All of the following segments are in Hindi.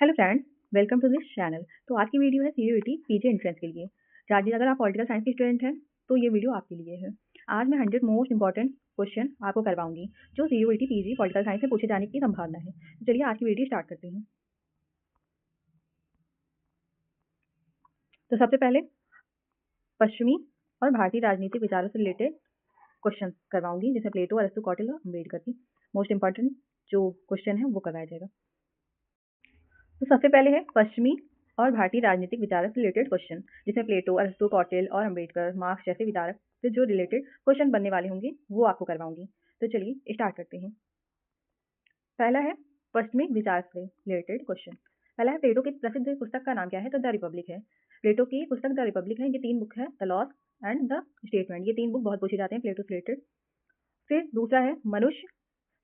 Hello friends, welcome to this channel. तो आज की वीडियो है सीयूईटी पीजी एंट्रेंस के लिए। चार्जेस अगर आप पॉलिटिकल साइंस के स्टूडेंट हैं तो ये वीडियो आपके लिए है। आज मैं 100 मोस्ट इंपॉर्टेंट क्वेश्चन आपको करवाऊंगी जो सीयूईटी पीजी पॉलिटिकल साइंस में पूछे जाने की संभावना है। तो चलिए आज की वीडियो स्टार्ट करते हैं। तो सबसे पहले पश्चिमी और भारतीय राजनीतिक विचारों से रिलेटेड क्वेश्चन करवाऊंगी, जैसे प्लेटो, अरस्तु, कौटिल्य और अम्बेडकर की मोस्ट इंपॉर्टेंट जो क्वेश्चन है वो करवाया जाएगा। तो सबसे पहले है पश्चिमी और भारतीय राजनीतिक विचारक से रिलेटेड क्वेश्चन, जिसमें प्लेटो, अरिस्टो, कौटिल्य और अम्बेडकर, मार्क्स जैसे विचारक से जो रिलेटेड क्वेश्चन बनने वाले होंगे वो आपको करवाऊंगी। तो चलिए स्टार्ट करते हैं। पहला है पश्चिमी विचार से रिलेटेड क्वेश्चन। पहला है प्लेटो की प्रसिद्ध पुस्तक का नाम क्या है? तो द रिपब्लिक है। प्लेटो की पुस्तक द रिपब्लिक है। ये 3 बुक है, the laws and the statement. ये 3 बुक बहुत पूछे जाते हैं प्लेटो से रिलेटेड। फिर दूसरा है मनुष्य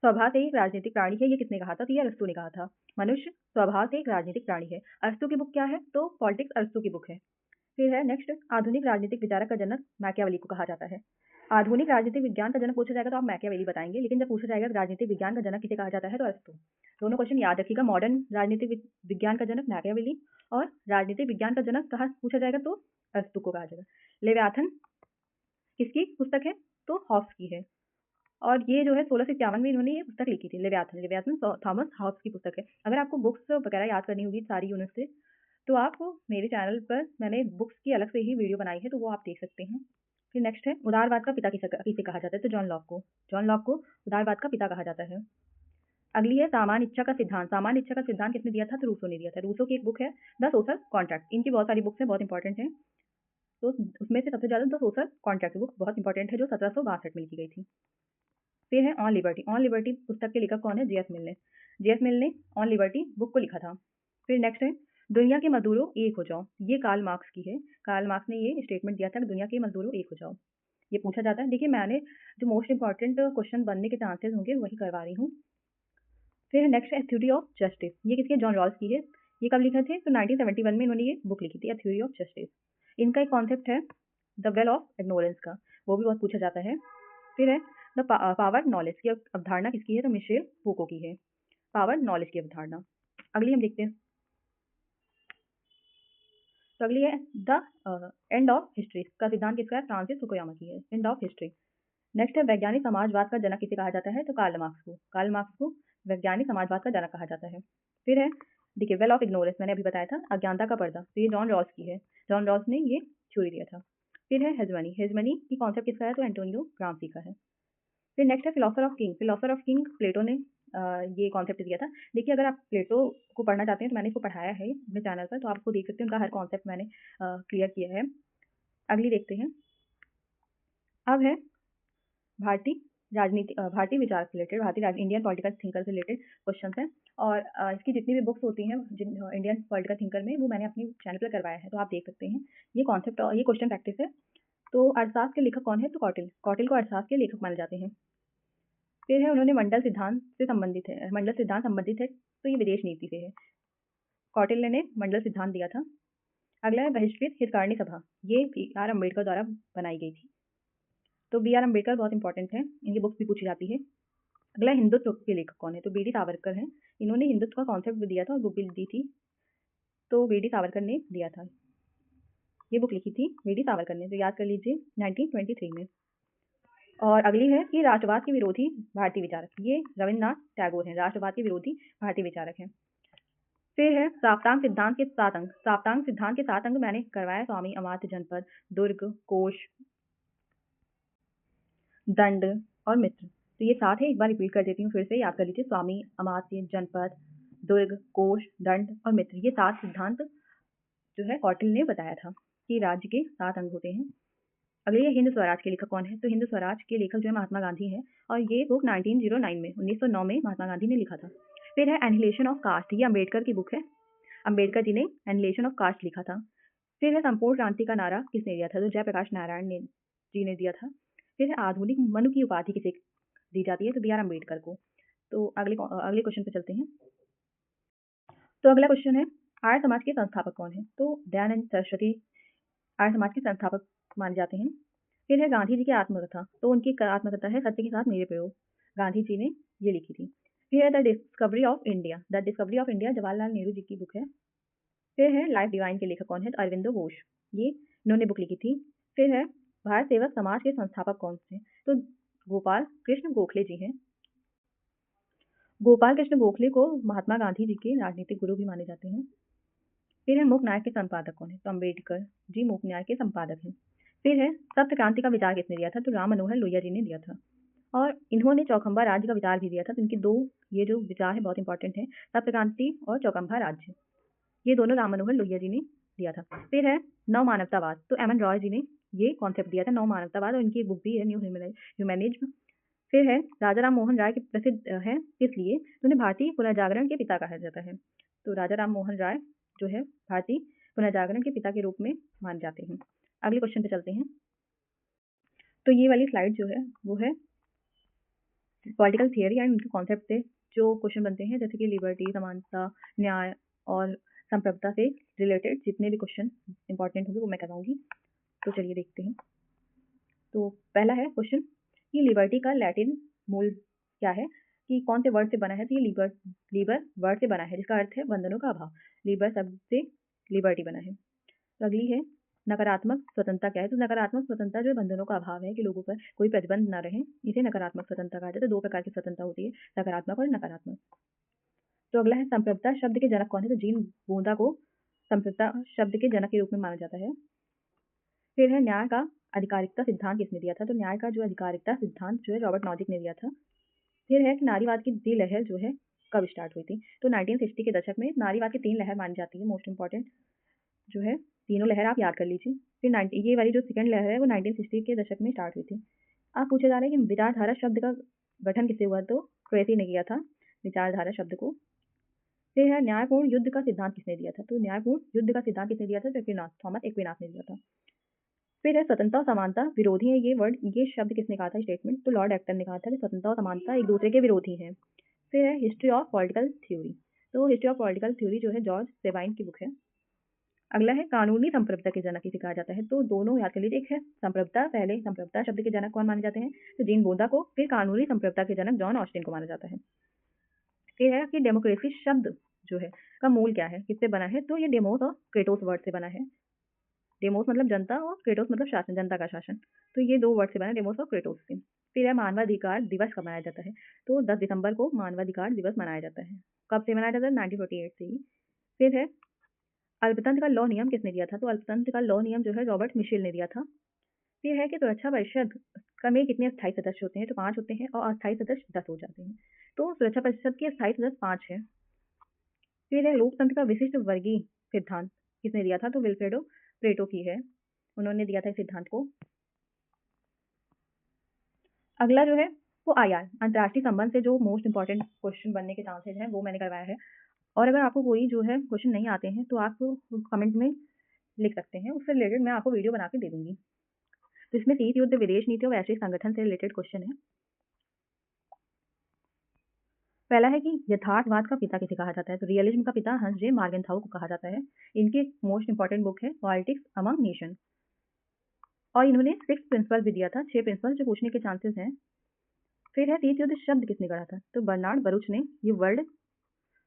स्वभाव से एक राजनीतिक प्राणी है। ये किसने कहा था? तो ये अरस्तु ने कहा था। मनुष्य स्वभाव से एक राजनीतिक प्राणी है। अरस्तु की बुक क्या है? तो पॉलिटिक्स अरस्तु की बुक है। फिर है नेक्स्ट, आधुनिक राजनीतिक विचारक का जनक मैकियावेली को कहा जाता है। आधुनिक राजनीतिक विज्ञान का जनक पूछा जाएगा तो आप मैकियावेली बताएंगे, लेकिन जब पूछा जाएगा राजनीतिक विज्ञान का जनक किसे कहा जाता है तो अरस्तु। दोनों क्वेश्चन याद रखिएगा। मॉडर्न राजनीतिक विज्ञान का जनक मैकियावेली और राजनीतिक विज्ञान का जनक कहा पूछा जाएगा तो अरस्तु को कहा जाएगा। लेवियाथन किसकी पुस्तक है? तो हॉब्स की है। और ये जो है 1651 में इन्होंने ये पुस्तक लिखी थी, लेवियाथन। लेवियाथन थॉमस हॉब्स की पुस्तक है। अगर आपको बुक्स वगैरह याद करनी होगी सारी यूनिट से, तो आप मेरे चैनल पर मैंने बुक्स की अलग से ही वीडियो बनाई है, तो वो आप देख सकते हैं। फिर नेक्स्ट है उदारवाद का पिता किसे कहा जाता है? तो जॉन लॉक को। जॉन लॉक को उदारवाद का पिता कहा जाता है। अगली है सामान्य इच्छा का सिद्धांत। सामान्य इच्छा का सिद्धांत किसने दिया था? तो रूसो ने दिया था। रूसो की एक बुक है द सोशल कॉन्ट्रैक्ट। इनकी बहुत सारी बुक्स हैं, बहुत इंपॉर्टेंट हैं। तो उसमें से सबसे ज्यादा द सोशल कॉन्ट्रैक्ट बुक बहुत इंपॉर्टेंट है, जो 1762 में लिखी गई थी। फिर है ऑन लिबर्टी। ऑन लिबर्टी पुस्तक के लेखक कौन है? जीएस मिल ने। जीएस मिल ने ऑन लिबर्टी बुक को लिखा था। फिर नेक्स्ट है दुनिया के मजदूरों एक हो जाओ। ये कार्ल मार्क्स की है। कार्ल मार्क्स ने ये स्टेटमेंट दिया था कि दुनिया के मजदूरों एक हो जाओ। ये पूछा जाता है। देखिए, मैंने जो मोस्ट इंपॉर्टेंट क्वेश्चन बनने के चांसेस होंगे वही करवा रही हूँ। फिर नेक्स्ट है थ्योरी ऑफ जस्टिस। ये किसकी? जॉन रॉल्स की है। ये कब लिखे थे? तो 1971 में इन्होंने ये बुक लिखी थी, थ्योरी ऑफ जस्टिस। इनका एक कॉन्सेप्ट है द वेल ऑफ इग्नोरेंस का, वो भी बहुत पूछा जाता है। फिर है द पावर नॉलेज की अवधारणा किसकी है? तो मिशेल फूको की है, पावर नॉलेज की अवधारणा। अगली हम देखते हैं। तो अगली है द एंड ऑफ हिस्ट्री का सिद्धांत किसका है? फ्रांसिस फुकुयामा की है, एंड ऑफ हिस्ट्री। नेक्स्ट है वैज्ञानिक समाजवाद का जनक किसे कहा जाता है? तो कार्ल मार्क्स को। कार्ल मार्क्स को वैज्ञानिक समाजवाद का जनक कहा जाता है। फिर है देखिए वेल ऑफ इग्नोरेंस, मैंने अभी बताया था, अज्ञानता का पर्दा। तो ये जॉन रॉस की है। जॉन रॉस ने ये थ्योरी दिया था। फिर है हेजमनी। हेजमनी की कॉन्सेप्ट किसका है? तो एंटोनियो ग्राम्सी का है। फिर नेक्स्ट है philosopher of king. Philosopher of king Plato ने ये कॉन्सेप्ट दिया था। देखिए, अगर आप प्लेटो को पढ़ना चाहते हैं तो मैंने इसको पढ़ाया है अपने चैनल पर, तो आपको देख सकते हैं, उनका हर कॉन्सेप्ट मैंने क्लियर किया है। अगली देखते हैं। अब है भारतीय भारतीय विचार से रिलेटेड, इंडियन पॉलिटिकल थिंकर से रिलेटेड क्वेश्चन हैं। और इसकी जितनी भी बुक्स होती हैं जिन इंडियन पॉलिटिकल थिंकर में, वो मैंने अपनी चैनल पर करवाया है, तो आप देख सकते हैं। ये कॉन्सेप्ट और ये क्वेश्चन प्रैक्टिस है। तो अर्थशास्त्र के लेखक कौन है? तो कौटिल्य। कौटिल्य को अर्थशास्त्र के लेखक माने जाते हैं। फिर है उन्होंने मंडल सिद्धांत से संबंधित है, मंडल सिद्धांत संबंधित है, तो ये विदेश नीति से है। कौटिल्य ने मंडल सिद्धांत दिया था। अगला है बहिष्कृत हितकारिणी सभा। ये बी.आर. अम्बेडकर द्वारा बनाई गई थी। तो बी.आर. अम्बेडकर बहुत इंपॉर्टेंट है, इनकी बुक्स भी पूछी जाती है। अगला हिंदुत्व के लेखक कौन है? तो बी डी सावरकर हैं। इन्होंने हिंदुत्व का कॉन्सेप्ट भी दिया था और बुक भी दी थी, तो बी डी सावरकर ने दिया था। ये बुक लिखी थी बी डी सावरकर ने, तो याद कर लीजिए 1923 में। और अगली है कि राष्ट्रवाद के विरोधी भारतीय विचारक। ये रविन्द्रनाथ टैगोर हैं, राष्ट्रवाद के विरोधी भारतीय विचारक हैं। फिर है साप्तांग सिद्धांत के 7 अंग। साप्तांग सिद्धांत के 7 अंग मैंने करवाया, स्वामी अमात्य जनपद, दुर्ग, कोश, दंड और मित्र। तो ये 7 है, एक बार रिपीट कर देती हूँ, फिर से याद कर लीजिए। स्वामी अमात्य जनपद, दुर्ग, कोश, दंड और मित्र, ये 7 सिद्धांत जो है कौटिल्य ने बताया था कि राज्य के 7 अंग होते हैं। अगले हिंद स्वराज के लेखक कौन है? तो हिंद स्वराज के लेखक जो है महात्मा गांधी हैं, और ये बुक 1909 में महात्मा गांधी ने लिखा था। फिर है एनिहिलेशन ऑफ कास्ट। ये अम्बेडकर की बुक है, अम्बेडकर जी ने एनिहिलेशन ऑफ कास्ट लिखा था। फिर है संपूर्ण क्रांति का नारा किसने दिया था? तो जयप्रकाश नारायण ने जी ने दिया था। फिर है आधुनिक मनु की उपाधि किसे दी जाती है? तो बी.आर. अम्बेडकर को। तो अगले क्वेश्चन पे चलते हैं। तो अगला क्वेश्चन है आर्य समाज के संस्थापक कौन है? तो दयानंद सरस्वती आर्य समाज के संस्थापक माने जाते हैं। फिर है गांधी जी की आत्मकथा। तो उनकी आत्मकथा है सत्य के साथ मेरे प्रयोग। गांधी जी ने ये लिखी थी। फिर है the discovery of India, the discovery of India Jawaharlal Nehru ji की बुक है। फिर है लाइफ डिवाइन के लेखक कौन है, तो अरविंदो घोष, ये इन्होंने बुक लिखी थी। फिर है भारत सेवक समाज के संस्थापक कौन थे, तो गोपाल कृष्ण गोखले जी हैं। गोपाल कृष्ण गोखले को महात्मा गांधी जी के राजनीतिक गुरु भी माने जाते हैं। फिर है मूक न्याय के संपादक कौन है, तो अम्बेडकर जी मूक न्याय के संपादक हैं। फिर है सप्त क्रांति का विचार किसने दिया था, तो राम मनोहर लोहिया जी ने दिया था। और इन्होंने चौखंबा राज्य का विचार भी दिया था। तो इनके दो ये जो विचार है बहुत इंपॉर्टेंट है, सप्त क्रांति और चौखंबा राज्य, ये दोनों राम मनोहर लोहिया जी ने दिया था। फिर है नव मानवतावाद, तो एम एन रॉय जी ने ये कॉन्सेप्ट दिया था नव मानवतावाद, और इनकी एक बुक भी है न्यू ह्यूमैनिज्म। फिर है राजा राम मोहन राय के प्रसिद्ध हैं इसलिए तो उन्हें भारतीय पुनर्जागरण के पिता कहा जाता है। तो राजा राम मोहन राय जो है भारतीय पुनर्जागरण के पिता के रूप में माने जाते हैं। अगले क्वेश्चन पे चलते हैं। तो ये वाली स्लाइड जो है वो है पॉलिटिकल थियरी एंड उनके कॉन्सेप्ट से जो क्वेश्चन बनते हैं, जैसे कि लिबर्टी, समानता, न्याय और संप्रभुता से रिलेटेड जितने भी क्वेश्चन इंपॉर्टेंट होंगे वो मैं कराऊंगी। तो चलिए देखते हैं। तो पहला है क्वेश्चन कि लिबर्टी का लैटिन मूल क्या है, कि कौन से वर्ड से बना है, तो ये लीबर वर्ड से बना है जिसका अर्थ है बंधनों का अभाव। लीबर शब्द से लिबर्टी बना है। तो अगली है नकारात्मक स्वतंत्रता क्या है, तो नकारात्मक स्वतंत्रता जो है बंधनों का अभाव है, कि लोगों पर कोई प्रतिबंध ना रहे, इसे नकारात्मक स्वतंत्रता कहा जाता है। तो दो प्रकार की स्वतंत्रता होती है, सकारात्मक और नकारात्मक। तो अगला है संप्रभुता शब्द के जनक कौन है, तो जीन बोंदा को संप्रभुता शब्द के जनक के रूप में माना जाता है। फिर है न्याय का आधिकारिकता सिद्धांत किसने दिया था, तो न्याय का जो आधिकारिकता सिद्धांत जो है रॉबर्ट नॉजिक ने दिया था। फिर है कि नारीवाद की दी लहर जो है कब स्टार्ट हुई थी, तो 1960 के दशक में नारीवाद की 3 लहर मानी जाती है, मोस्ट इंपॉर्टेंट जो है तीनों लहर आप याद कर लीजिए। फिर 90 ये वाली जो सेकंड लहर है वो 1960 के दशक में स्टार्ट हुई थी। आप पूछा जा रहा है कि विचारधारा शब्द का गठन किससे हुआ, तो क्रेसी ने किया था विचारधारा शब्द को। फिर है न्यायपूर्ण युद्ध का सिद्धांत किसने दिया था, तो न्यायपूर्ण युद्ध का सिद्धांत किसने दिया था, तो एक्विनास, थॉमस एक्विनास ने दिया था। फिर है स्वतंत्रता और समानता विरोधी है, ये वर्ड ये शब्द किसने कहा था स्टेटमेंट, तो लॉर्ड एक्टन ने कहा था कि स्वतंत्रता और समानता एक दूसरे के विरोधी हैं। फिर है हिस्ट्री ऑफ पॉलिटिकल थ्योरी, तो हिस्ट्री ऑफ पॉलिटिकल थ्योरी जो है जॉर्ज सेवाइन की बुक है। अगला है कानूनी संप्रभुता के जनक किसे कहा जाता है, तो दोनों याद कर लीजिए। एक है संप्रभुता, पहले संप्रभुता शब्द के जनक कौन माने जाते हैं, तो जीन बोंदा को। फिर कानूनी संप्रभुता के जनक जॉन ऑस्टिन को माना जाता है। फिर है कि डेमोक्रेसी शब्द जो है का मूल क्या है, किससे बना है, तो ये डेमोस और क्रेटोस वर्ड से बना है। डेमोस मतलब जनता और क्रेटोस मतलब शासन, जनता का शासन। तो ये दो वर्ड से बना है, डेमोस और क्रेटोस से। फिर है मानवाधिकार दिवस कब मनाया जाता है, तो 10 दिसंबर को मानवाधिकार दिवस मनाया जाता है। कब से मनाया जाता है, 1948 से ही। फिर है अल्पतंत्र का लॉ नियम किसने दिया था, तो अल्पतंत्र का लॉ नियम जो है रॉबर्ट मिशेल ने दिया था। फिर है कि सुरक्षा परिषद का में कितने स्थायी सदस्य होते हैं, तो 5 होते हैं और अस्थायी सदस्य 10 हो जाते हैं। तो सुरक्षा परिषद के स्थायी सदस्य 5 हैं। फिर है लोकतंत्र का विशिष्ट वर्गीय सिद्धांत किसने दिया था, तो विल्फ्रेडो प्रेटो की है, उन्होंने दिया था इस सिद्धांत को। अगला जो है वो आईआर अंतर्राष्ट्रीय संबंध से जो मोस्ट इंपॉर्टेंट क्वेश्चन बनने के चांसेस हैं वो मैंने करवाया है। और अगर आपको कोई जो है क्वेश्चन नहीं आते हैं तो आप कमेंट में लिख सकते हैं, उससे रिलेटेड मैं आपको वीडियो बना के दे दूंगी। तो इसमें शीत युद्ध, विदेश नीति और वैश्विक संगठन से रिलेटेड क्वेश्चन है। पहला है कि यथार्थवाद का पिता किसे कहा जाता है, तो रियलिज्म का पिता हंस जे मार्गेंथाउ को कहा जाता है। इनकी मोस्ट इंपॉर्टेंट बुक है पॉलिटिक्स अमंग नेशन, और इन्होंने 6 प्रिंसिपल भी दिया था, 6 प्रिंसिपल जो पूछने के चांसेस हैं। फिर है शीत युद्ध शब्द किसने गढ़ा था, तो बर्नार्ड बरूच ने ये वर्ड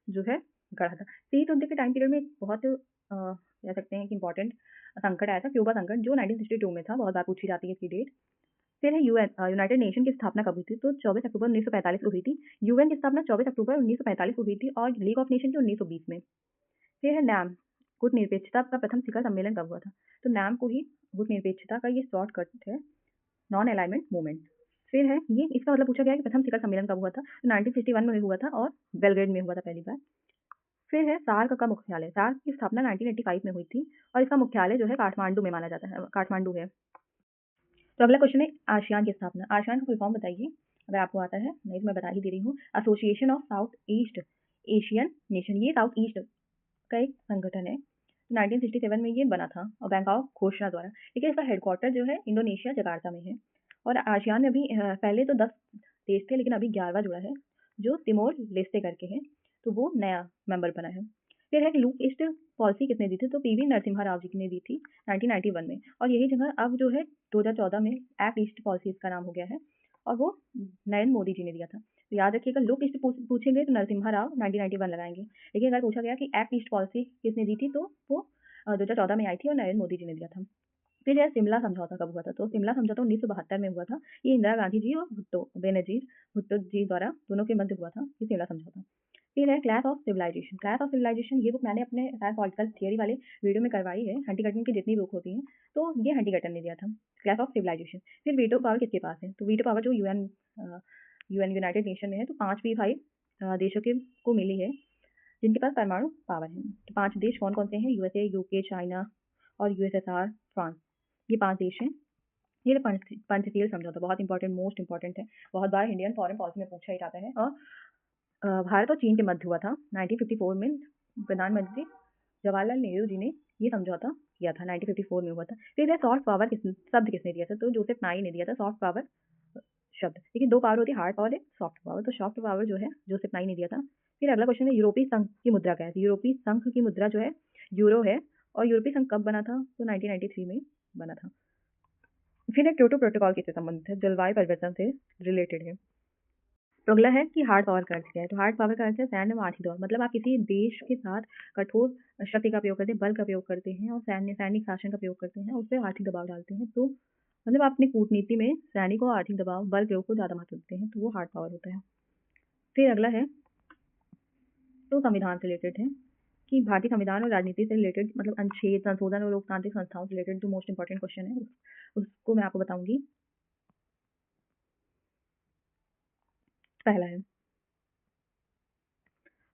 जो है गढ़ा था। शीत युद्ध के टाइम पीरियड में एक बहुत कह सकते हैं कि इंपॉर्टेंट संकट आया था, क्यूबा संकट, जो 1962 में था, बहुत बार पूछी जाती है इसकी डेट। फिर है यूनाइटेड नेशन की स्थापना कब हुई थी, तो 24 अक्टूबर 1945 को हुई थी। यूएन की स्थापना 24 अक्टूबर 1945 को हुई थी और लीग ऑफ नेशन की 1920 में। फिर है नैम गुटनिरपेक्षता का प्रथम शिखर सम्मेलन कब हुआ था, तो नैम को ही गुटनिरपेक्षता का ये शॉर्टकट है, नॉन अलाइनमेंट मूवमेंट। फिर है ये इसका मतलब पूछा गया है कि प्रथम शिखर सम्मेलन कब हुआ था, तो 1961 में हुआ था और बेलग्रेड में हुआ था पहली बार। फिर है सार्क का मुख्यालय, सार्क की स्थापना 1985 में हुई थी और इसका मुख्यालय जो है काठमांडू में माना जाता है, काठमांडू है। तो अगला क्वेश्चन है आसियान की स्थापना, आसियान का फुल फॉर्म बताइए अगर आपको आता है, नहीं तो मैं बता ही दे रही हूँ। Association of south east Asian nation, ये साउथ ईस्ट का एक संगठन है। 1967 में ये बना था और बैंकॉक घोषणा द्वारा, लेकिन इसका हेडक्वार्टर जो है इंडोनेशिया जकार्ता में है। और आसियान में अभी पहले तो 10 देश थे लेकिन अभी 11वां जुड़ा है जो तिमोर लेस्टे करके है, तो वो नया मेंबर बना है। फिर है कि लुक ईस्ट पॉलिसी किसने दी थी, तो पीवी नरसिम्हा राव जी ने दी थी 1991 में, और यही जगह अब जो है 2014 में एक्ट ईस्ट पॉलिसी इसका नाम हो गया है और वो नरेंद्र मोदी जी ने दिया था। तो याद रखिएगा, लोक ईस्ट पूछेंगे तो नरसिम्हा राव 1991 लगाएंगे। लेकिन अगर पूछा गया कि एक्ट ईस्ट पॉलिसी किसने दी थी, तो वो 2014 में आई थी और नरेंद्र मोदी जी ने दिया था। फिर है शिमला समझौता कब हुआ था, तो शिमला समझौता 1972 में हुआ था। ये इंदिरा गांधी जी और बेनजीर भुट्टो जी द्वारा दोनों के मध्य हुआ था ये शिमला समझौता। फिर है clash of civilisation. Clash of civilisation ये बुक मैंने अपने पॉलिटिकल थियरी वाले वीडियो में करवाई है। हंटिगटन की जितनी बुक होती हैं, तो ये हंटिगटन ने दिया था क्लास ऑफ सिविलाइजेशन। फिर वीटो पावर किसके पास है, तो वीटो पावर जो यूएन यूनाइटेड नेशन में है, तो 5 देशों के को मिली है जिनके पास परमाणु पावर है। तो 5 देश कौन कौन से हैं, यूएसए, यूके, चाइना और यूएसएसआर, फ्रांस। ये 5 देश हैं। ये पंचशील समझौता बहुत इंपॉर्टेंट, मोस्ट इंपॉर्टेंट है। बहुत बार इंडियन फॉरेन पॉलिसी में पूछा ही जाता है। और भारत और चीन के मध्य हुआ था 1954 में। प्रधानमंत्री जवाहरलाल नेहरू जी ने ये समझौता किया था, 1954 में हुआ था। फिर है सॉफ्ट पावर शब्द किसने दिया था, तो जोसेफ नाई ने दिया था सॉफ्ट पावर शब्द। लेकिन 2 पावर होती है, हार्ड पावर है, सॉफ्ट पावर। तो सॉफ्ट पावर जो है जोसेफ नाई ने दिया था। फिर अगला क्वेश्चन है यूरोपीय संघ की मुद्रा क्या है, यूरोपीय संघ की मुद्रा जो है यूरो है। और यूरोपीय संघ कब बना था, तो 1993 में बना था। फिर है क्योटो प्रोटोकॉल किससे संबंधित है, जलवायु परिवर्तन से रिलेटेड है। तो अगला है कि हार्ड पावर का अर्थ क्या है, तो हार्ड पावर का अर्थ है सैन्य व आर्थिक दबाव। मतलब आप किसी देश के साथ कठोर शक्ति का प्रयोग करते हैं, बल का प्रयोग करते हैं और सैनिक शासन का प्रयोग करते हैं, उससे आर्थिक दबाव डालते हैं। तो मतलब आप अपनी कूटनीति में सैनिक और आर्थिक दबाव, बल प्रयोग को ज़्यादा महत्व देते हैं, तो वो हार्ड पावर होता है। फिर अगला है तो संविधान से रिलेटेड है कि भारतीय संविधान और राजनीति से रिलेटेड, मतलब अनुच्छेद, संशोधन और लोकतांत्रिक संस्थाओं से रिलेटेड जो मोस्ट इंपॉर्टेंट क्वेश्चन है उसको मैं आपको बताऊंगी। पहला है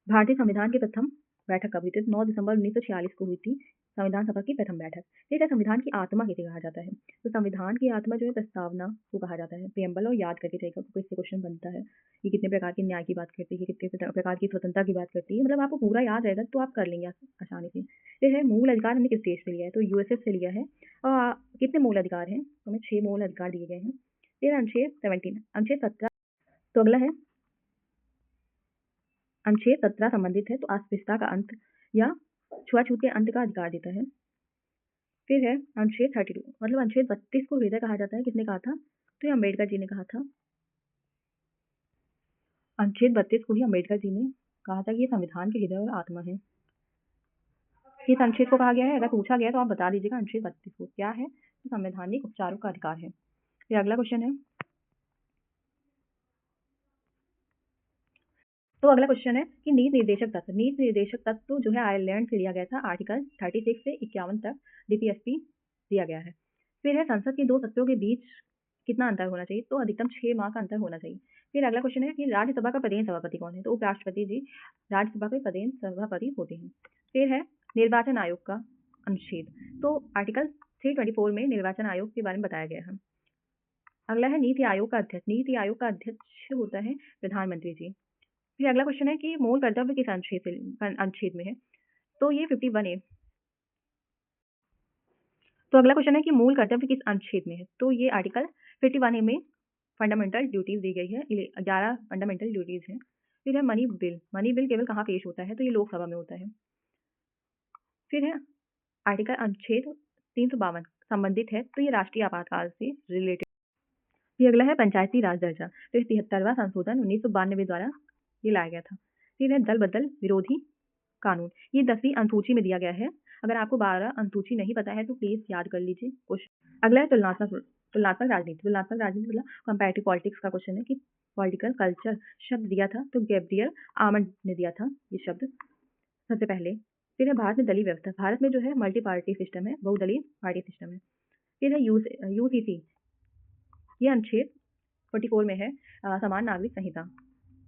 भारतीय संविधान की प्रथम बैठक कब हुई थी, 9 दिसंबर 1946 को हुई थी संविधान सभा की प्रथम बैठक। ठीक है, संविधान की आत्मा किसे कहा जाता है, तो संविधान की आत्मा जो है प्रस्तावना को कहा जाता है। प्रियम्बल और याद करके रहेगा, कोई इससे क्वेश्चन बनता है। ये कितने प्रकार के न्याय की बात करती है, कितने प्रकार की स्वतंत्रता की बात करती है, मतलब आपको पूरा याद रहेगा तो आप कर लेंगे आसानी से। फिर है मूल अधिकार हमने किस देश से लिया है, तो यूएसए से लिया है। और कितने मूल अधिकार हैं, हमें 6 मूल अधिकार दिए गए हैं। फिर अनुच्छेद 17, अनुच्छेद 17। तो अगला है अनुच्छेद 17 संबंधित है तो अस्पृश्यता का अंत या छुआछूत के अंत का अधिकार देता है। फिर है अनुच्छेद 32, मतलब अनुच्छेद 32 को हृदय कहा जाता है, किसने कहा था, तो ये अम्बेडकर जी ने कहा था। अनुच्छेद 32 को ही अम्बेडकर जी ने कहा था कि ये संविधान के हृदय और आत्मा है। किस अनुच्छेद को कहा गया है, अगर पूछा गया तो आप बता दीजिएगा अनुच्छेद 32 को क्या है, तो संवैधानिक उपचारों का अधिकार है। फिर अगला क्वेश्चन है, तो अगला क्वेश्चन है कि नीति निर्देशक तत्व। नीति निर्देशक तत्व जो है आयरलैंड से लिया गया था, आर्टिकल 36 से 51 तक डीपीएसपी दिया गया है। फिर है संसद के 2 सत्रों के बीच कितना अंतर होना चाहिए, तो अधिकतम 6 माह का अंतर होना चाहिए। फिर अगला क्वेश्चन है कि राज्यसभा का प्रदेश सभापति कौन है, तो उपराष्ट्रपति जी राज्यसभा के प्रदेश सभापति होते हैं। फिर है निर्वाचन आयोग का अनुच्छेद, तो आर्टिकल 324 में निर्वाचन आयोग के बारे में बताया गया है। अगला है नीति आयोग का अध्यक्ष। नीति आयोग का अध्यक्ष होता है प्रधानमंत्री जी। फिर अगला क्वेश्चन है कि मूल कर्तव्य किस अनुच्छेद में है, तो ये 51 है। तो अगला क्वेश्चन है कि मूल कर्तव्य किस अनुच्छेद में है, तो ये आर्टिकल 51 ए में फंडामेंटल ड्यूटीज दी गई है, 11 फंडामेंटल ड्यूटीज हैं। फिर है मनी बिल। मनी बिल केवल कहाँ पेश होता है, तो ये लोकसभा में होता है। फिर है आर्टिकल अनुच्छेद 352 संबंधित है, तो ये राष्ट्रीय आपातकाल से रिलेटेड। फिर अगला है पंचायती राज दर्जा, तो 73वां संशोधन 1992 द्वारा ये लाया गया था। फिर है दल बदल विरोधी कानून, ये 10वीं अनुसूची में दिया गया है। अगर आपको 12 अनुसूची नहीं पता है तो प्लीज याद कर लीजिए क्वेश्चन। अगला है तुलनात्मक राजनीति। तुलनात्मक राजनीति मतलब कंपैरेटिव पॉलिटिक्स का क्वेश्चन है कि पॉलिटिकल कल्चर शब्द दिया था, तो गैब्रियल आमंड ने दिया था ये शब्द सबसे पहले। फिर है भारत में दलीय व्यवस्था। भारत में जो है मल्टी पार्टी सिस्टम है, बहुदलीय पार्टी सिस्टम है। फिर है यूसीसी, ये अनुच्छेद 44 में है, समान नागरिक संहिता,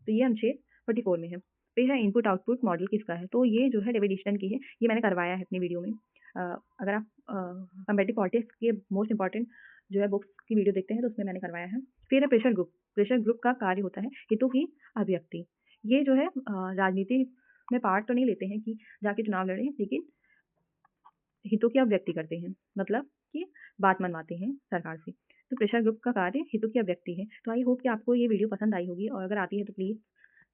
तो ये अनुच्छेद 44 में है। फिर है इनपुट आउटपुट मॉडल किसका है, तो ये जो है डेविड ईस्टन की है, ये मैंने करवाया है अपनी वीडियो में। अगर आप कंपैरेटिव पॉलिटिक्स के मोस्ट इंपॉर्टेंट जो है बुक्स की वीडियो देखते हैं तो उसमें मैंने करवाया है। फिर है प्रेशर ग्रुप। प्रेशर ग्रुप का कार्य होता है हितों की अभिव्यक्ति। ये जो है राजनीति में पार्ट तो नहीं लेते हैं कि जाके चुनाव लड़े, लेकिन हितों की अभिव्यक्ति करते हैं, मतलब कि बात मनवाते हैं सरकार से। तो प्रेशर ग्रुप का कार्य हितों की अभिव्यक्ति है। तो आई होप कि आपको ये वीडियो पसंद आई होगी, और अगर आती है तो प्लीज़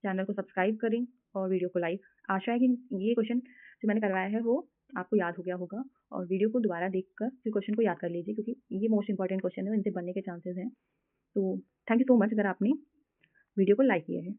चैनल को सब्सक्राइब करें और वीडियो को लाइक। आशा है कि ये क्वेश्चन जो मैंने करवाया है वो आपको याद हो गया होगा, और वीडियो को दोबारा देखकर फिर क्वेश्चन को याद कर लीजिए, क्योंकि ये मोस्ट इंपॉर्टेंट क्वेश्चन है, इनसे बनने के चांसेस हैं। तो थैंक यू सो मच अगर आपने वीडियो को लाइक किया है।